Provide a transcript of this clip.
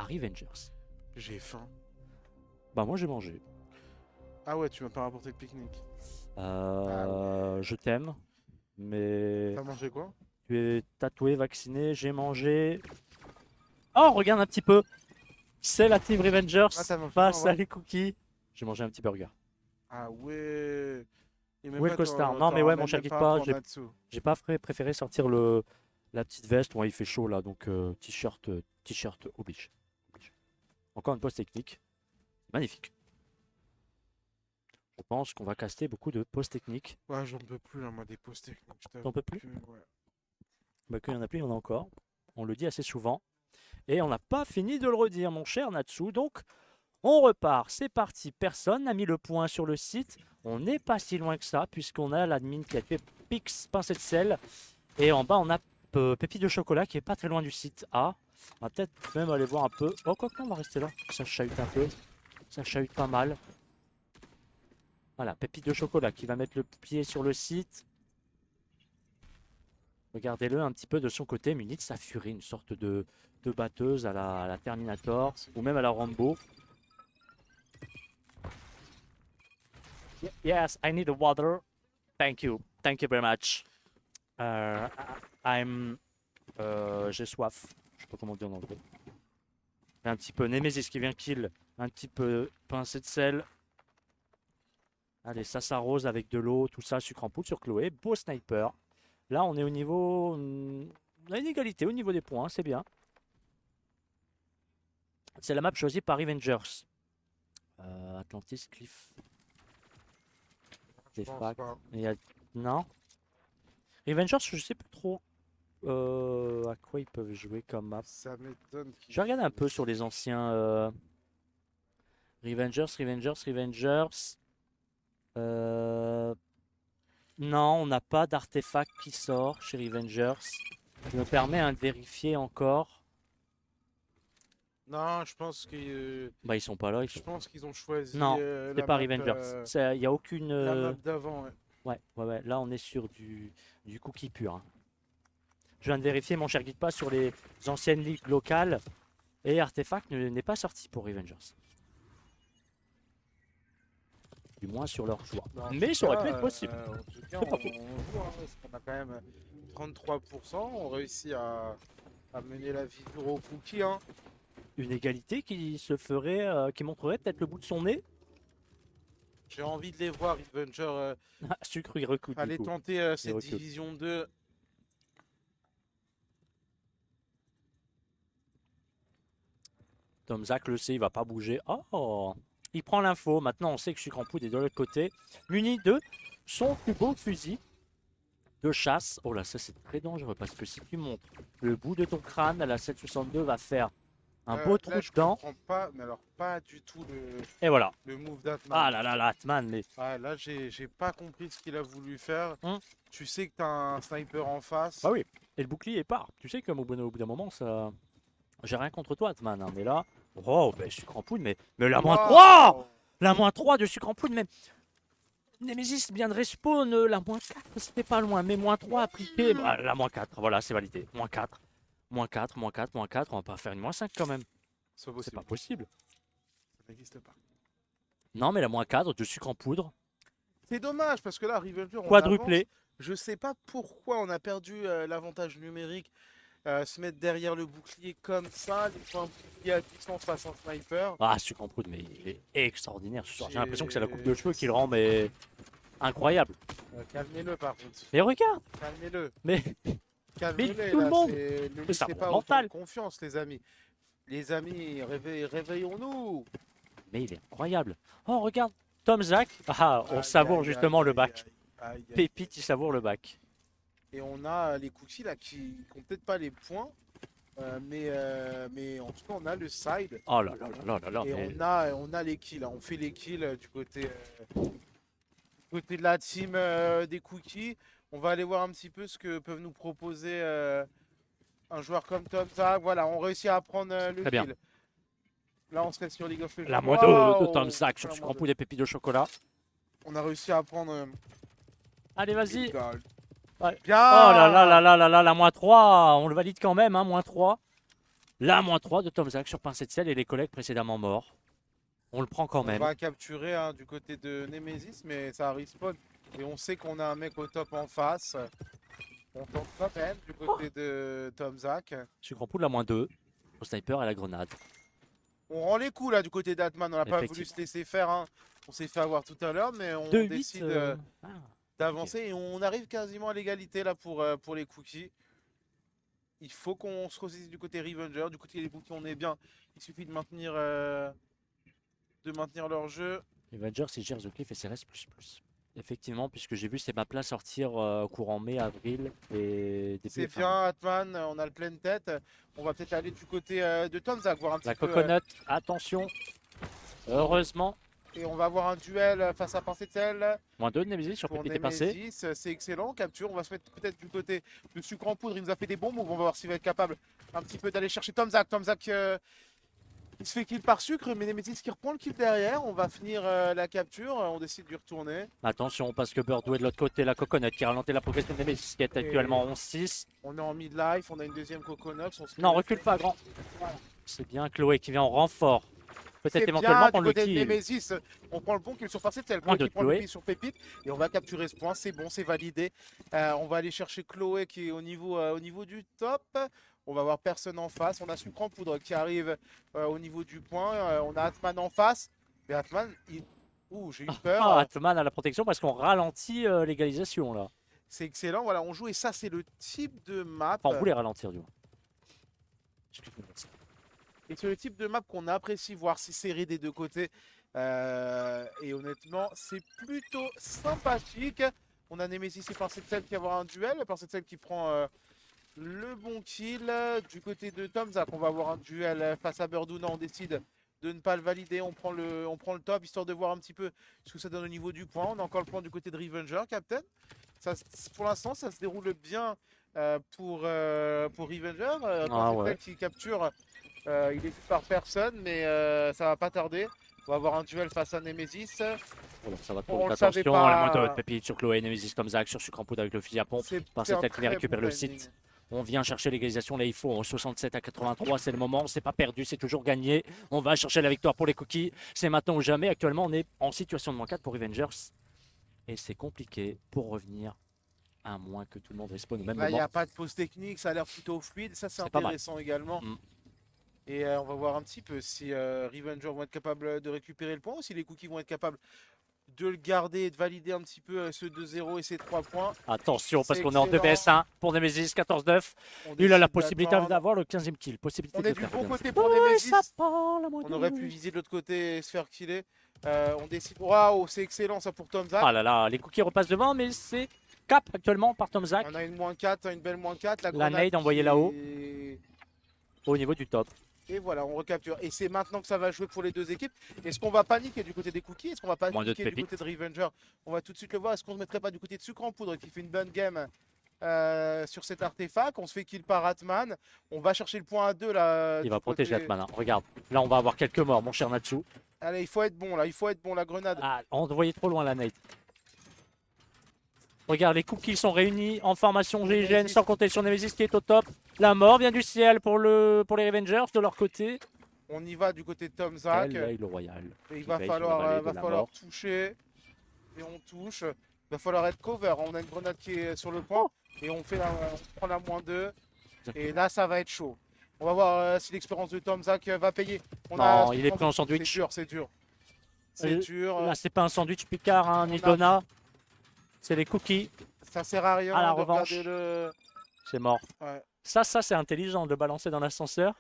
Revengers. J'ai faim. Bah moi j'ai mangé. Ah ouais, tu m'as pas rapporté le pique-nique. Je t'aime, mais T'as mangé quoi? tu es tatoué, vacciné, j'ai mangé. Oh, regarde un petit peu. C'est la Team Revengers Ah, t'as mangé quoi en face à vrai? les cookies. J'ai mangé un petit burger. Ah ouais. Et même Où est le pas, costard? Non mais t'en ouais, mon ramènes cher même guide pas un pas, pour Natsu. j'ai pas préféré sortir la petite veste. Ouais, il fait chaud là, donc t-shirt oblige. Encore une pause technique. Magnifique. Je pense qu'on va caster beaucoup de pauses techniques. Ouais, j'en peux plus là, moi, des pauses techniques. Je T'en t'avoue peux plus? que, ouais. Bah qu'il y en a plus, il y en a encore. On le dit assez souvent. Et on n'a pas fini de le redire, mon cher Natsu. Donc, on repart. C'est parti. Personne n'a mis le point sur le site. On n'est pas si loin que ça, puisqu'on a l'admin qui a fait Pix, pincée de sel. Et en bas, on a Pépite de chocolat qui est pas très loin du site A. On va peut-être même aller voir un peu. Oh, quoi que non, on va rester là. Ça chahute un peu. Ça chahute pas mal. Voilà, Pépite de chocolat qui va mettre le pied sur le site. Regardez-le un petit peu de son côté, muni de sa furie, une sorte de batteuse à la Terminator Merci. ou même à la Rambo. Yes, I need a water. Thank you. Thank you very much. Uh, I'm. J'ai soif. Je sais pas comment dire en anglais. Un petit peu Nemesis qui vient kill. Un petit peu pincée de sel. Allez, ça s'arrose avec de l'eau, tout ça, sucre en poudre sur Chloé. Beau sniper. Là, on est au niveau. On a une égalité au niveau des points, c'est bien. C'est la map choisie par Revengers. Atlantis, Cliff. Je pense pas. Il y a... Non. Revengers, je sais plus trop à quoi ils peuvent jouer comme map. Ça m'étonne qu'ils. Je vais regarder un peu sur les anciens Revengers. Non, on n'a pas d'artefact qui sort chez Revengers. Je me permets de vérifier encore. Non, je pense que. Bah, ils sont pas là. Je pense qu'ils ont choisi Non, c'est la pas map. Revengers. Il n'y a aucune. La map d'avant, ouais. Ouais. Là, on est sur du cookie pur, hein. Je viens de vérifier, mon cher guide pas sur les anciennes ligues locales. Et Artefact n'est pas sorti pour Revengers. Du moins sur leur choix. Bah, en Mais tout ça aurait pu cas, être possible. En tout cas, C'est pas on faux. joue, hein, parce qu'on a quand même 33%. On réussit à mener la victoire au cookie. Hein. Une égalité qui se ferait, qui montrerait peut-être le bout de son nez. J'ai envie de les voir, Revenger, Sucre, il recoute du aller coup. tenter cette recule. division 2. Tom Zach le sait, il va pas bouger. Oh, il prend l'info. Maintenant, on sait que Sucre en poudre est de l'autre côté. Muni de son plus beau fusil de chasse. Oh là, ça c'est très dangereux parce que si tu montes le bout de ton crâne, la 762 va faire un beau trou Là, je dedans. comprends pas, mais alors pas du tout Et voilà. le move d'Atman. Ah là là là, Atman, mais Ah, là, j'ai pas compris ce qu'il a voulu faire. Hum. Tu sais que t'as un sniper en face. bah oui. Et le bouclier part. Tu sais comme au bout d'un moment, ça. J'ai rien contre toi, Atman, hein, mais là. Oh, ben sucre en poudre, mais la moins 3! Waouh. La moins 3 de sucre en poudre, mais. Nemesis vient de respawn, la moins 4, c'était pas loin, mais moins 3 appliqué. Bah, la moins 4, voilà, c'est validé. Moins 4, moins 4, moins 4, moins 4, on va pas faire une moins 5 quand même. C'est C'est pas possible. Ça n'existe pas. Non, mais la moins 4 de sucre en poudre, C'est dommage parce que là, Revenger, on quadruplé. avance. Je sais pas pourquoi on a perdu l'avantage numérique. Se mettre derrière le bouclier comme ça, les points bouclier à distance face en sniper. Ah, sucre en poudre, mais il est extraordinaire ce soir. J'ai l'impression que c'est la coupe de J'ai- cheveux qui le rend, mais incroyable. Calmez-le par contre. Mais regarde, Calmez-le. mais Calmez-le. tout le là, monde. Ne Mais ça laissez remonte pas autant mental. de confiance, les amis. Les amis, réveillons-nous. Mais il est incroyable. Oh, regarde, Tom Zach. Ah, on Aïe, savoure aïe, justement aïe, le aïe, bac. aïe, aïe, aïe. Pépite, il savoure le bac. Et on a les cookies là qui ont peut-être pas les points. Mais en tout cas, on a le side. Oh là là là là là Et mais... on a les kills. Hein. On fait les kills du côté de la team des cookies. On va aller voir un petit peu ce que peuvent nous proposer un joueur comme Tom Zach. Voilà, on réussit à prendre le Très bien. kill. Là, on serait sur League of Legends. La moins 2 de Tom Waouh. Zach sur La sucre moins en poudre et pépites de chocolat. On a réussi à prendre Allez, vas-y. gold. Ouais. Bien. Oh là là là là là là, la moins 3. On le valide quand même, hein, moins 3. La -3 de Tomzak sur pincée de sel et les collègues précédemment morts. On le prend quand On même. va capturer hein, du côté de Nemesis, mais ça respawn. Et on sait qu'on a un mec au top en face. On tente quand même du côté de Tomzak. Je grand poule la -2. Au sniper et à la grenade. On rend les coups là du côté d'Atman. On n'a pas voulu Effectivement. se laisser faire. Hein. On s'est fait avoir tout à l'heure, mais on 2-8. décide Ah, d'avancer et on arrive quasiment à l'égalité là pour les cookies. Il faut qu'on se ressaisisse du côté Revenger. Du côté des cookies, on est bien. Il suffit de maintenir leur jeu. Avenger, c'est gère The Cliff et CRS++. Effectivement, puisque j'ai vu ces maps-là sortir courant mai, avril et début C'est fin. bien, Atman, on a le plein de tête. On va peut-être aller du côté de Tomzak, voir un La petit peu. coconut, attention. Heureusement. Et on va avoir un duel face à Pincée de Sel -2 de Nemesis sur pour PPT pincé. Nemesis. C'est excellent, capture. On va se mettre peut-être du côté de Sucre en poudre. Il nous a fait des bons moves. On va voir s'il va être capable un petit peu d'aller chercher Tomzak. Tomzak, il se fait kill par Sucre, mais Nemesis qui reprend le kill derrière. On va finir la capture. On décide de retourner. Attention, parce que Birdou est de l'autre côté. La coconut qui ralentit la progression de Nemesis qui est actuellement 11-6. On est en mid-life. On a une deuxième Coconut. Non, recule pas, grand. C'est bien Chloé qui vient en renfort. C'est Peut-être bien, éventuellement du prendre le côté de kill. Nemesis, on prend le bon kill sur Pincée de Sel. Point Chloé de qui prend le Chloé. kill sur Pépite. Et on va capturer ce point. C'est bon, c'est validé. On va aller chercher Chloé qui est au niveau du top. On va voir personne en face. On a Sucre en poudre qui arrive au niveau du point. On a Atman en face. Mais Atman, ouh, j'ai eu peur. Ah, Atman à la protection parce qu'on ralentit l'égalisation là. C'est excellent. Voilà, on joue et ça, c'est le type de map. Enfin, on voulait ralentir du moins. Et c'est le type de map qu'on apprécie voir si serré des deux côtés. Et honnêtement, c'est plutôt sympathique. On a Nemesis et Pincée de Sel qui va avoir un duel. Pincée de Sel qui prend le bon kill. Du côté de Tomzak, on va avoir un duel face à Birduna. On décide de ne pas le valider. On prend le top histoire de voir un petit peu ce que ça donne au niveau du point. On a encore le point du côté de Revenger, Captain. Ça, pour l'instant, ça se déroule bien pour Revenger. Pincée de Sel qui capture. Il est vu par personne, mais ça va pas tarder. On va avoir un duel face à Nemesis. Voilà, ça va On trop le vite, savait attention. pas. La moindre pépite sur Chloé, Nemesis comme Zach sur Sucre en poudre avec le fusil à pompe. Pincée de Sel qui vient récupérer le site. On vient chercher l'égalisation, là il faut 67 à 83, c'est le moment, c'est pas perdu, c'est toujours gagné. On va chercher la victoire pour les cookies, c'est maintenant ou jamais. Actuellement on est en situation de -4 pour Revengers. Et c'est compliqué pour revenir, à moins que tout le monde respawn au même Là, il n'y moment. a pas de pause technique, ça a l'air plutôt fluide, ça c'est C'est pas mal. intéressant également. Mm. Et on va voir un petit peu si Revenger vont être capables de récupérer le point ou si les cookies vont être capables de le garder et de valider un petit peu ce 2-0 et ces 3 points. Attention parce C'est qu'on est en excellent. 2vs1 pour Nemesis 14-9. On Il a la décide possibilité d'attendre. d'avoir le 15e kill. Possibilité On de est le du faire, bon bien côté sûr. pour Oui, Nemesis. ça part, la moitié. On aurait pu viser de l'autre côté et se faire killer. On décide. Waouh, c'est excellent ça pour Tomzak. Ah là là, les cookies repassent devant, mais c'est cap actuellement par Tomzak On a une -4, une belle -4. La La grenade nade envoyée qui là-haut. est- au niveau du top. Et voilà, on recapture. Et c'est maintenant que ça va jouer pour les deux équipes. Est-ce qu'on va paniquer du côté des cookies? Est-ce qu'on va Moins de paniquer du pépites. côté de Revenger? On va tout de suite le voir. Est-ce qu'on ne mettrait pas du côté de Sucre en poudre qui fait une bonne game sur cet artefact? On se fait kill par Atman. On va chercher le point à 2 là. Il va du protéger côté- Atman. Hein. Regarde, là on va avoir quelques morts, mon cher Natsu. Allez, il faut être bon là. Il faut être bon, la grenade. Ah, on voyait trop loin la nade. Regarde, les cookies sont réunis en formation GIGN, Nemesis. sans compter sur Nemesis qui est au top. La mort vient du ciel pour les Revengers de leur côté. On y va du côté de Tomzak. L'œil royal. Et il qui va veille sur la falloir, vallée de la mort. toucher. Et on touche. Il va falloir être cover. On a une grenade qui est sur le point. Et on prend la -2. Et là, ça va être chaud. On va voir si l'expérience de Tomzak va payer. Non, il est pris en sandwich. C'est dur, c'est dur. C'est dur. Là, c'est pas un sandwich Picard, hein, ni On a- Donna. C'est les cookies. Ça sert à rien À la de revanche. regarder le... C'est mort. Ouais. Ça c'est intelligent de le balancer dans l'ascenseur.